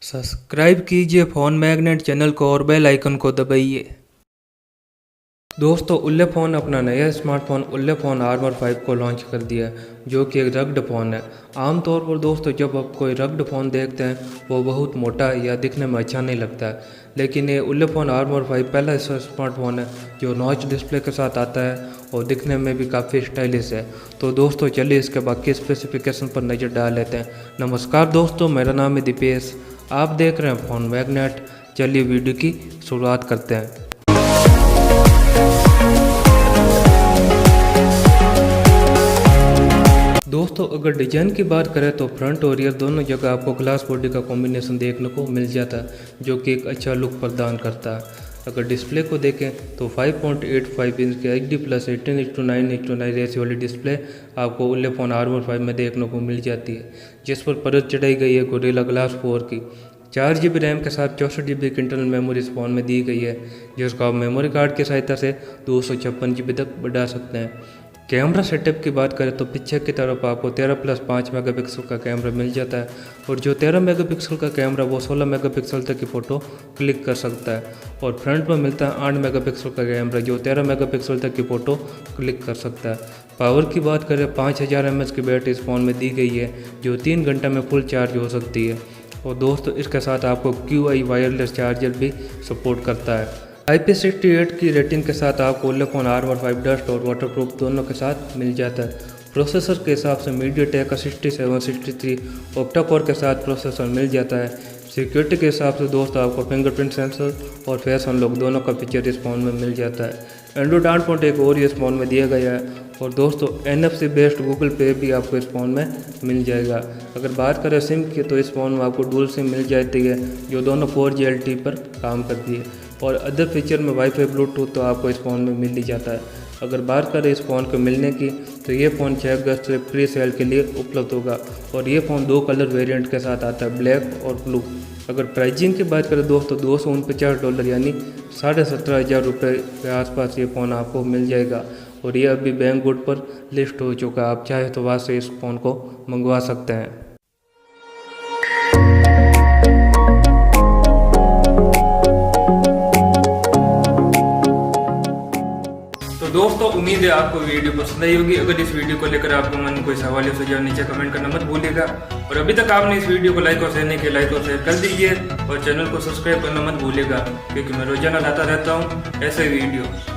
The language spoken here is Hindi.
सब्सक्राइब कीजिए फ़ोन मैग्नेट चैनल को और बेल आइकन को दबाइए। दोस्तों उलेफोन अपना नया स्मार्टफोन उलेफोन आर्मर 5 को लॉन्च कर दिया है, जो कि एक रग्ड फ़ोन है। आमतौर पर दोस्तों जब आप कोई रग्ड फ़ोन देखते हैं वो बहुत मोटा या दिखने में अच्छा नहीं लगता है, लेकिन ये उलेफोन आर्मर 5 पहला ऐसा स्मार्टफोन है जो नॉच डिस्प्ले के साथ आता है और दिखने में भी काफ़ी स्टाइलिश है। तो दोस्तों चलिए इसके बाकी स्पेसिफिकेशन पर नज़र डाल लेते हैं। नमस्कार दोस्तों, मेरा नाम है दीपेश, आप देख रहे हैं फ़ोन मैग्नेट। चलिए वीडियो की शुरुआत करते हैं। दोस्तों अगर डिज़ाइन की बात करें तो फ्रंट और रियर दोनों जगह आपको ग्लास बॉडी का कॉम्बिनेशन देखने को मिल जाता है, जो कि एक अच्छा लुक प्रदान करता है। अगर डिस्प्ले को देखें तो 5.85 इंच के HD प्लस 18:9:9 रेशियो वाली डिस्प्ले आपको उलेफोन आर्मर 5 में देखने को मिल जाती है, जिस पर परत चढ़ाई गई है गोरिल्ला ग्लास 4 की। 4 GB रैम के साथ 64 GB की इंटरनल मेमोरी इस फ़ोन में दी गई है, जिसको आप मेमोरी कार्ड की सहायता से 256 GB तक बढ़ा सकते हैं। कैमरा सेटअप की बात करें तो पीछे की तरफ आपको 13+5 मेगापिक्सल का कैमरा मिल जाता है, और जो 13 मेगापिक्सल का कैमरा वो 16 मेगापिक्सल तक की फ़ोटो क्लिक कर सकता है। और फ्रंट में मिलता है 8 मेगापिक्सल का कैमरा जो 13 मेगापिक्सल तक की फ़ोटो क्लिक कर सकता है। पावर की बात करें 5000 mAh की बैटरी इस फ़ोन में दी गई है, जो 3 घंटे में फुल चार्ज हो सकती है। और दोस्तों इसके साथ आपको QI वायरलेस चार्जर भी सपोर्ट करता है। IP68 की रेटिंग के साथ आपको उलेफोन आर्मर 5 डस्ट और वाटरप्रूफ दोनों के साथ मिल जाता है। प्रोसेसर के हिसाब से मीडियाटेक का 6763 ऑक्टा कोर के साथ प्रोसेसर मिल जाता है। सिक्योरिटी के हिसाब से दोस्तों आपको फिंगरप्रिंट सेंसर और फेस अनलॉक दोनों का फीचर इस फ़ोन में मिल जाता है। एंड्रॉइड 8.1 और इस फ़ोन में दिया गया है, और दोस्तों NFC बेस्ड गूगल पे भी आपको इस फ़ोन में मिल जाएगा। अगर बात करें सिम की तो इस फ़ोन में आपको डुअल सिम मिल जाती है, जो दोनों 4G LTE पर काम करती है। और अदर फीचर में वाईफाई ब्लूटूथ तो आपको इस फ़ोन में मिल ही जाता है। अगर बात करें इस फ़ोन को मिलने की तो ये फ़ोन 6 अगस्त से प्री सेल के लिए उपलब्ध होगा, और ये फ़ोन 2 कलर वेरिएंट के साथ आता है, ब्लैक और ब्लू। अगर प्राइसिंग की बात करें दोस्तों $249 यानी 17,500 रुपये के आसपास ये फ़ोन आपको मिल जाएगा, और ये अभी बैंक गुड पर लिस्ट हो चुका है। आप चाहे तो वहाँ से इस फ़ोन को मंगवा सकते हैं। तो दोस्तों उम्मीद है आपको वीडियो पसंद आई होगी। अगर इस वीडियो को लेकर आपको मन कोई सवाल या सुझाव नीचे कमेंट करना मत भूलिएगा, और अभी तक आपने इस वीडियो को लाइक और शेयर नहीं किया, लाइक और शेयर कर दीजिए, और चैनल को सब्सक्राइब करना मत भूलिएगा, क्योंकि मैं रोजाना लाता रहता हूँ ऐसे वीडियो।